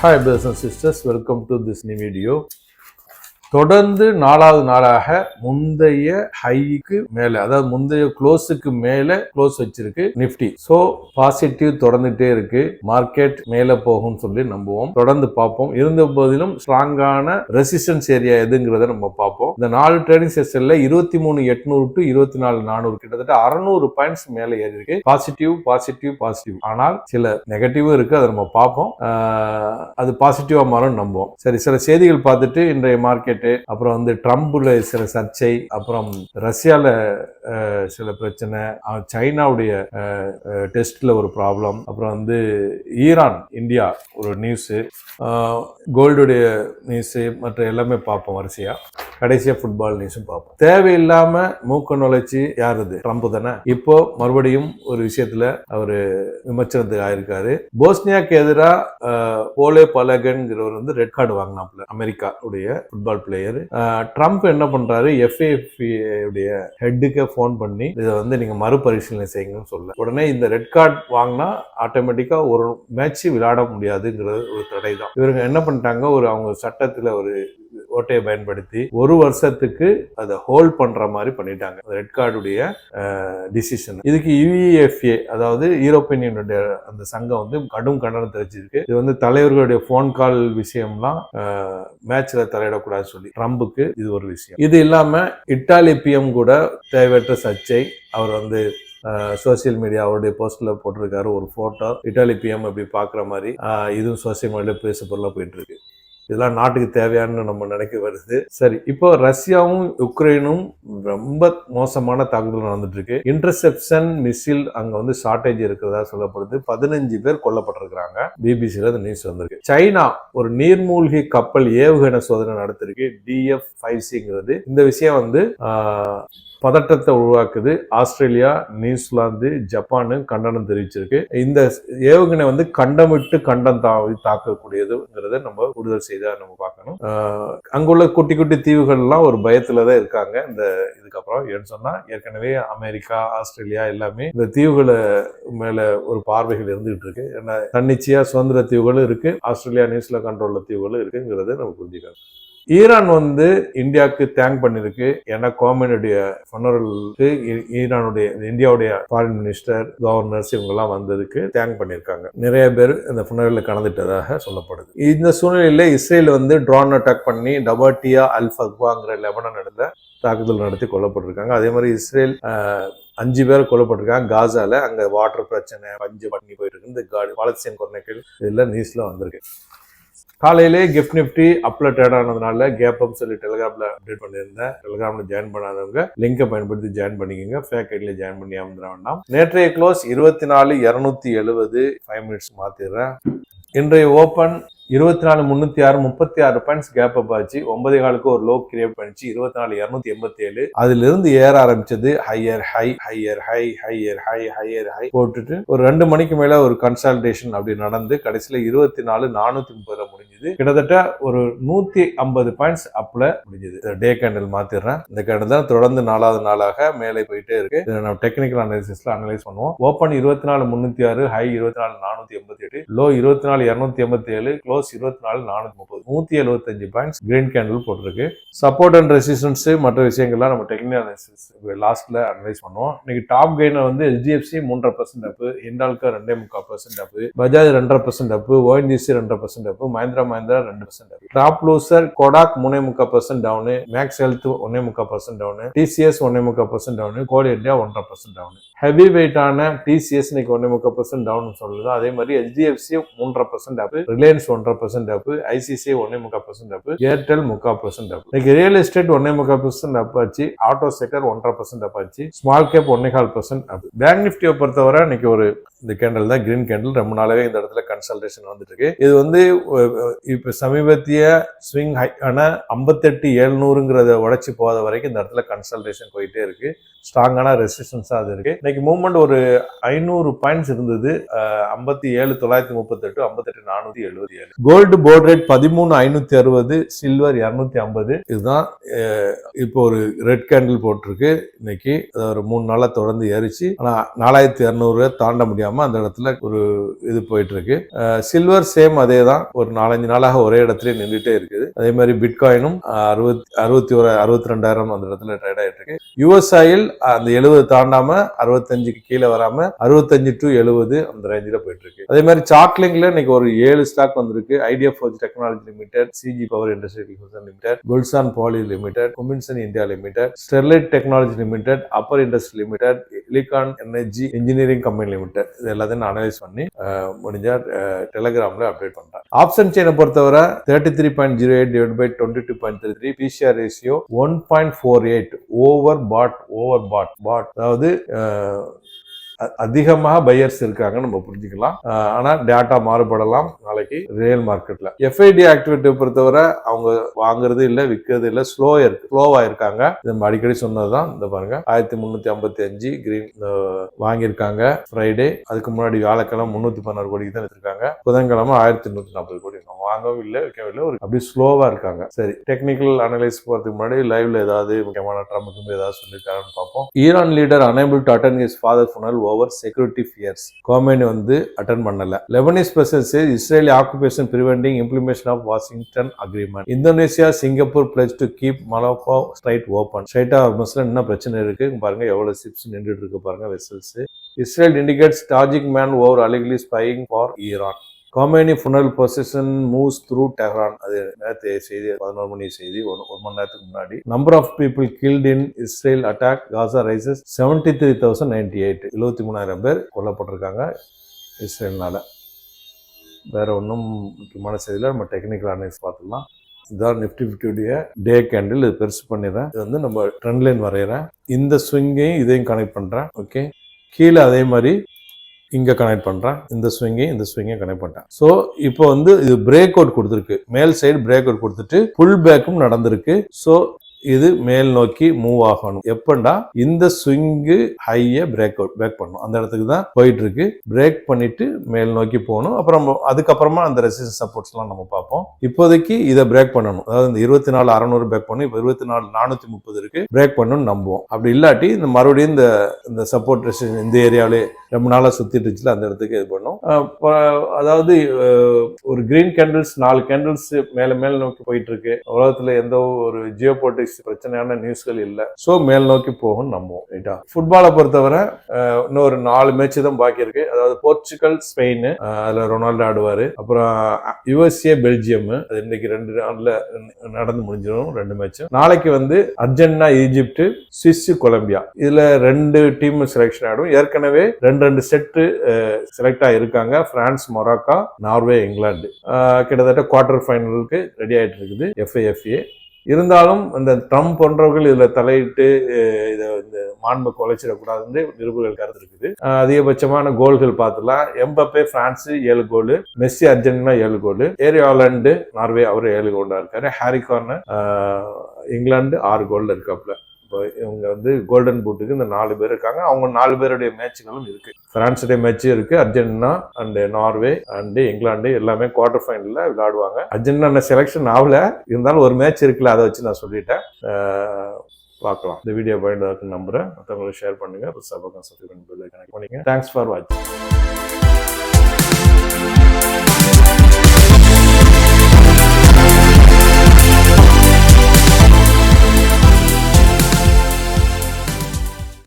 Hi brothers and sisters, welcome to this new video. தொடர்ந்து 4வது நாளாக முந்தைய ஹைக்கு மேல, அதாவது முந்தைய க்ளோஸுக்கு மேல க்ளோஸ் வச்சிருக்கு நிப்டி. சோ பாசிட்டிவ் தொடர்ந்துட்டே இருக்கு. மார்க்கெட் மேல போகும்னு சொல்லி நம்புவோம். தொடர்ந்து பார்ப்போம். இருந்த போதிலும் ஸ்ட்ராங்கான ரெசிஸ்டன்ஸ் ஏரியா எதுங்கிறத நம்ம பார்ப்போம். இந்த 4 ட்ரேடிங் செஷன்ல 23,800 டு 24,400 கிட்டத்தட்ட 600 பாயிண்ட்ஸ் மேல ஏறி இருக்கு. பாசிட்டிவ். ஆனால் சில நெகட்டிவும் இருக்கு. அதை நம்ம பார்ப்போம். அது பாசிட்டிவா மாறும் நம்புவோம். சரி, சில செய்திகள் பார்த்துட்டு இன்றைய மார்க்கெட், அப்புறம் வந்து ட்ரம்ப்ல சில சர்ச்சை, அப்புறம் ரஷ்யால சில பிரச்சனை, சைனாவுடைய டெஸ்ட்ல ஒரு ப்ராப்ளம், அப்புறம் வந்து ஈரான் இந்தியா ஒரு நியூஸ், கோல்டுடைய நியூஸ், மற்ற எல்லாமே பார்ப்போம். வரிசையா கடைசியா ஃபுட்பால் நியூஸும் பார்ப்போம். தேவையில்லாம மூக்க நுழைச்சி யாருது? ட்ரம்ப் தானே. இப்போ மறுபடியும் ஒரு விஷயத்துல அவரு விமர்சனத்துக்கு ஆயிருக்காரு. போஸ்னியாக்கு எதிராக போலே பலகன்கிறவர் வந்து ரெட் கார்டு வாங்கினாப்ல, அமெரிக்கா உடைய ஃபுட்பால் பிளேயர். ட்ரம்ப் என்ன பண்றாரு, FIFA உடைய ஹெட்டுக்கு போன் பண்ணி இதை வந்து நீங்க மறுபரிசீலனை செய்யுங்கன்னு சொல்ல, உடனே இந்த ரெட் கார்டு வாங்கினா ஆட்டோமேட்டிக்கா ஒரு மேட்ச் விளையாட முடியாதுங்கிறது ஒரு தடை தான். இவங்க என்ன பண்ணிட்டாங்க, அவங்க சட்டத்துல ஒரு ஓட்டையை பயன்படுத்தி 1 வருஷத்துக்கு அதை ஹோல்ட் பண்ற மாதிரி பண்ணிட்டாங்க ரெட் கார்டுடைய டிசிஷன். இதுக்கு UEFA, அதாவது யூரோப்பியன் யூனியனுடைய அந்த சங்கம் வந்து கடும் கண்டனம் தெரிவிச்சிருக்கு. இது வந்து தலைவர்களுடைய போன் கால் விஷயம்லாம் மேட்ச்ல தலையிடக்கூடாதுன்னு சொல்லி ட்ரம்புக்கு இது ஒரு விஷயம். இது இல்லாம இத்தாலி PM கூட தேவையற்ற சர்ச்சை. அவர் வந்து சோசியல் மீடியா அவருடைய போஸ்ட்ல போட்டிருக்காரு ஒரு போட்டோ, இத்தாலி PM அப்படி பாக்குற மாதிரி. இதுவும் சோசியல் மீடியா பேச பொருளா போயிட்டு இருக்கு. இதெல்லாம் நாட்டுக்கு தேவையானு நம்ம நினைக்க வருது. சரி, இப்போ ரஷ்யாவும் உக்ரைனும் ரொம்ப மோசமான தாக்குதல் நடந்துட்டு இருக்கு. இன்டர்செப்ஷன் மிசில் அங்க வந்து ஷார்டேஜ் இருக்கிறதா சொல்லப்படுது. 15 பேர் கொல்லப்பட்டிருக்கிறாங்க. பிபிசில அந்த நியூஸ் வந்திருக்கு. சைனா ஒரு நீர்மூழ்கி கப்பல் ஏவுகணை சோதனை நடத்திருக்கு, DF-5Cங்கிறது. இந்த விஷயம் வந்து பதட்டத்தை உருவாக்குது. ஆஸ்திரேலியா, நியூசிலாந்து, ஜப்பானு கண்டனம் தெரிவிச்சிருக்கு. இந்த ஏவுகணை வந்து கண்டமிட்டு கண்டம் தாக்கக்கூடியதுங்கிறத நம்ம கூடுதல் செய்தா நம்ம பார்க்கணும். அங்குள்ள குட்டி குட்டி தீவுகள் எல்லாம் ஒரு பயத்துலதான் இருக்காங்க. இந்த இதுக்கப்புறம் ஏன்னு சொன்னா, ஏற்கனவே அமெரிக்கா, ஆஸ்திரேலியா எல்லாமே இந்த தீவுகளை மேல ஒரு பார்வைகள் இருந்துகிட்டு இருக்கு. ஏன்னா தன்னிச்சையா சுதந்திர தீவுகளும் இருக்கு, ஆஸ்திரேலியா, நியூசிலாந்து கண்ட்ரோல்ல தீவுகளும் இருக்குங்கிறத நம்ம புரிஞ்சுக்கணும். ஈரான் வந்து இந்தியாவுக்கு தேங்க் பண்ணிருக்கு. ஏன்னா கோமனுடைய ஃபனரலுக்கு ஈரானுடைய, இந்தியாவுடைய ஃபாரின் மினிஸ்டர், கவர்னர்ஸ் இவங்க எல்லாம் வந்ததுக்கு தேங்க் பண்ணிருக்காங்க. நிறைய பேர் இந்த ஃபனரல்ல கலந்துட்டதாக சொல்லப்படுது. இந்த சூழ்நிலையில இஸ்ரேல் வந்து ட்ரோன் அட்டாக் பண்ணி டபாட்டியா அல் ஃபக்வாங்கிற லெபனான் இடத்துல தாக்குதல் நடத்தி கொல்லப்பட்டிருக்காங்க. அதே மாதிரி இஸ்ரேல் 5 பேர் கொல்லப்பட்டிருக்காங்க காசால. அங்க வாட்டர் பிரச்சனை, பஞ்சு பண்ணி போயிட்டு இருக்கு. இந்த பாலஸ்தீன் கொர்னைகள் இதெல்லாம் நியூஸ்ல வந்திருக்கு. காலையிலே கிஃப்ட் நிப்டி அப்ல ட்ரேட் ஆனதுனால கேப் அப் சொல்லி டெலிகிராம்ல அப்டேட் பண்ணியிருந்தேன். டெலிகிராம்ல ஜாயின் பண்ணாதவங்க லிங்கை பயன்படுத்தி ஜாயின் பண்ணிக்கோங்க. ஃபேக் ஐடியில ஜாயின் பண்ணி அமர்ந்துட வேண்டாம். நேற்றைய க்ளோஸ் 24,270 5 மினிட்ஸ் மாத்திடுறேன். இன்றைய ஓப்பன் 24,306 36 பாயிண்ட்ஸ் கேப் அப் ஆச்சு. 9.15க்கு ஒரு லோ கிரியேட் பண்ணிச்சு. 24,287 அதுல இருந்து ஏற ஆரம்பிச்சது. ஹையர் ஹை போட்டுட்டு ஒரு 2 மணிக்கு மேல ஒரு கன்சால்டேஷன் அப்படி நடந்து கடைசியில 24,430 முடிஞ்சது. கிட்டத்தட்ட ஒரு 150 பாயிண்ட்ஸ் அப்ல முடிஞ்சது. டே கேண்டில் மாத்திடுறேன். இந்த கேண்டில் தான் தொடர்ந்து 4வது நாளாக மேலே போயிட்டே இருக்கு. நம்ம டெக்னிக்கல் அனாலிசிஸ்ல அனலைஸ் பண்ணுவோம். Open 24,306, high 24,488, low 24,287, close 24,430, 175 points green candle போட்டிருக்கு. சப்போர்ட் அண்ட் ரெசிஸ்டன்ஸ் மற்ற விஷயங்கள்லாம் நம்ம டெக்னிக்கல் அனாலிசிஸ் லாஸ்ட்ல அனலைஸ் பண்ணுவோம். இன்னைக்கு டாப் கெய்னர் வந்து HDFC 3.5% up, Hindalco 2.25% up, Bajaj 2.5% up, ONGC 2.5% up, Mahindra 2% up. Top loser Kotak 3.5% down, Max Health 1.5% down, TCS 1.5% down, Coal India 1.5% down. Heavy வெயிட்டான TCS இன்னைக்கு 1.5% டவுன் சொல்லுது. அதே மாதிரி HDFC 3.5% அப், ரிலையன்ஸ் 1.5% அப், ICICI 1.5% அப், ஏர்டெல் 3.5% அப். இன்னைக்கு ரியல் எஸ்டேட் 1.5% அப் ஆச்சு, ஆட்டோ செக்டர் 1.5% அப் ஆச்சு, small cap 1.5% அப். Bank நிஃப்டியை பொறுத்தவரை இன்னைக்கு ஒரு இந்த கேண்டில் தான் கிரீன் கேண்டில். ரொம்ப நாளாவே இந்த இடத்துல கன்சல்டேஷன் வந்துட்டு இருக்கு. இது வந்து இப்ப சமீபத்திய ஸ்விங் ஹை ஆன 58,700ங்கிறத உடைச்சு போகாத வரைக்கும் இந்த இடத்துல கன்சல்டேஷன் போயிட்டே இருக்கு. ஸ்ட்ராங்கான ரெசிஸ்டன்ஸா அது இருக்கு. இன்னைக்கு மூவ்மெண்ட் ஒரு 500 பாயிண்ட்ஸ் இருந்தது. 57,938, 58,477. Gold board rate 13,560, silver 250. இதுதான் இப்போ ஒரு ரெட் கேண்டில் போட்டிருக்கு இன்னைக்கு. ஒரு 3 நாளா தொடர்ந்து ஏறிச்சு. ஆனா 4,200 தாண்ட முடியாம அந்த இடத்துல ஒரு இது போயிட்டு இருக்கு. சில்வர் சேம் அதே தான், ஒரு 4-5 நாளாக ஒரே இடத்துல நின்றுட்டே இருக்குது. அதே மாதிரி பிட்காயினும் 62,000 அந்த இடத்துல ட்ரேட் ஆயிட்டு இருக்கு. யுஎஸ் ஆயில் அந்த 70 தாண்டாம 65க்கு கீழே வராம 65 to 70 அந்த ரேஞ்சில போயிட்டு இருக்கு. அதே மாதிரி சார்ட்லிங்ல இன்னைக்கு ஒரு 7 ஸ்டாக் வந்திருக்கு. Idea forge technology limited, CG power industrial limited, Gulshan poly limited, Cummins India limited, Sterlite technology limited, Apar industry limited, Elecon energy engineering company limited. இது எல்லாத்தையும் அனலைஸ் பண்ணி முடிஞ்சா டெலிகிராம்ல அப்டேட் பண்றேன். ஆப்ஷன் செயினை பொறுத்தவரை 33.08 divided by 22.33, PCR ratio 1.48, over பாட். அதாவது அதிகமாக பையர்ஸ் இருக்காங்க நம்ம புரிஞ்சுக்கலாம். ஆனா டேட்டா மாறுபடலாம் நாளைக்கு ரியல் மார்க்கெட்ல. எஃப்ஐடி ஆக்டிவிட்டி பொறுத்தவரை அவங்க வாங்குறது இல்ல, விற்கிறது இல்ல, ஸ்லோவா இருக்காங்க. நம்ம அடிக்கடி சொன்னதுதான். இந்த பாருங்க 1355 கிரீன் வாங்கியிருக்காங்க ஃப்ரைடே. அதுக்கு முன்னாடி வியாழக்கிழமை 316 கோடிக்கு தான் எடுத்திருக்காங்க. புதன்கிழமை 1840 கோடி. வாங்கவும் இல்லை, விற்கவில்லை, ஒரு அப்படி ஸ்லோவா இருக்காங்க. சரி, டெக்னிக்கல் அனலைஸ் போறதுக்கு முன்னாடி லைவ்ல ஏதாவது முக்கியமான ட்ரம்புக்கு ஏதாவது சொல்லியிருக்காருன்னு பார்ப்போம். Iran leader unable to attend his father funeral over security fears. Khamenei attend பண்ணல. Lebanese president says Israeli occupation preventing implementation of Washington agreement. Indonesia, Singapore pledge to keep Malacca Strait open. Strait ஹார்மஸ்ல என்ன பிரச்சனை இருக்கு பாருங்க. எவ்வளவு ships நின்றுட்டு இருக்கு பாருங்க, vessels. Israel indicates Tajik man over allegedly spying for Iran. Khomeini funeral procession moves through Tehran. அது நேற்று செய்தி, 11 மணி செய்தி, ஒரு மணி நேரத்துக்கு முன்னாடி. Number of people killed in Israel attack Gaza rises 73,098. 73,000 பேர் கொல்லப்பட்டிருக்காங்க இஸ்ரேல்னால. வேற ஒன்றும் முக்கியமான செய்தியில் நம்ம டெக்னிக்கல் அனலைஸ் பார்த்துக்கலாம். இதான் நிஃப்டி 50 டே கேண்டில். இது பெருசு பண்ணிடுறேன். இது நம்ம ட்ரெண்ட் லைன் வரைகிறேன். இந்த ஸ்விங்கையும் இதையும் கனெக்ட் பண்ணுறேன். ஓகே, கீழே அதே மாதிரி இங்க கனெக்ட் பண்றேன். இந்த ஸ்விங்கையும் கனெக்ட் பண்ணிட்டேன். ஸோ இப்போ இது பிரேக் அவுட் கொடுத்துருக்கு. மேல் சைடு பிரேக் அவுட் கொடுத்துட்டு புல் பேக்கும் நடந்திருக்கு. ஸோ இது மேல் நோக்கி மூவ் ஆகணும். எப்பண்டா இந்த ஸ்விங்கு ஹையை பிரேக் பண்ணணும். அந்த இடத்துக்கு தான் போயிட்டு இருக்கு. பிரேக் பண்ணிட்டு மேல் நோக்கி போகணும். அப்புறம் அதுக்கப்புறமா அந்த ரெசிஸ்டன்ஸ் சப்போர்ட்ஸ் எல்லாம் நம்ம பார்ப்போம். இப்போதைக்கு இதை பிரேக் பண்ணணும். அதாவது இந்த 24,600 பிரேக் பண்ணணும். இப்போ 24,430 இருக்கு. பிரேக் பண்ணணும்னு நம்புவோம். அப்படி இல்லாட்டி இந்த மறுபடியும் இந்த சப்போர்ட் ரெசிஸ்டன்ஸ் இந்த ஏரியாவிலே ரொம்ப நாளா சுத்திட்டு இருந்துச்சுல, அந்த இடத்துக்கு இது பண்ணும். அதாவது ஒரு கிரீன் கேண்டில்ஸ் 4 கேண்டில்ஸ் மேல நோக்கி போயிட்டு இருக்கு. உலகத்துல எந்த ஒரு ஜியோபொலிட்டிக்ஸ் பிரச்சனையான நியூஸ்கள் இல்ல. சோ மேல் நோக்கி போகும் நம்புவோம். ரைட்டா? ஃபுட்பாலை பொறுத்தவரை இன்னொரு 4 மேட்ச் தான் பாக்கி இருக்கு. அதாவது போர்ச்சுகல், ஸ்பெயின், அதுல ரொனால்டோ ஆடுவாரு. அப்புறம் யுஎஸ்ஏ, பெல்ஜியம். அது இன்னைக்கு 2 நாள்ல நடந்து முடிஞ்சிடும் 2 மேட்ச். நாளைக்கு அர்ஜென்டினா, ஈஜிப்ட், சுவிஸ், கொலம்பியா. இதுல 2 டீம் செலக்ஷன் ஆடும். ஏற்கனவே 2 செட்டு செலக்ட் ஆகிருக்காங்க. பிரான்ஸ், மொராக்கோ, நார்வே, இங்கிலாந்து. கிட்டத்தட்ட குவார்டர் ஃபைனலுக்கு ரெடி ஆயிட்டு இருக்குது எஃப்ஏ. இருந்தாலும் இந்த ட்ரம்ப் போன்றவர்கள் இதுல தலையிட்டு இதை மாண்பை குலைச்சிடக்கூடாதுன்னு நிருபர்கள் கருத்து இருக்குது. அதிகபட்சமான கோல்கள் பார்த்துலாம். எம்பப்பே பிரான்ஸ் 7 கோல், மெஸ்ஸி அர்ஜென்டினா 7 கோல், ஏரி ஹாலண்டு நார்வே அவரு 7 கோல்டா இருக்காரு. ஹாரிகான் இங்கிலாந்து 6 கோல்ல இருக்காப்புல. இவங்க கோல்டன் பூட்டுக்கு இந்த 4 பேர் இருக்காங்க. அவங்க 4 பேருடைய மேட்ச்களும் இருக்கு. பிரான்ஸுடைய மேட்ச் இருக்கு. Argentina and Norway and England எல்லாமே குவார்டர் ஃபைனல்ல விளையாடுவாங்க. அர்ஜென்டினா செலக்ஷன் ஆகல, இருந்தாலும் ஒரு மேட்ச் இருக்குல்ல, அதை வச்சு நான் சொல்லிட்டேன். பார்க்கலாம். இந்த வீடியோ பயன்படுத்த நம்புறேன். மற்றவங்களுக்கு ஷேர் பண்ணுங்க. சப்ஸ்கிரைப் பண்ணுங்க. தேங்க்ஸ் ஃபார் வாட்சிங்.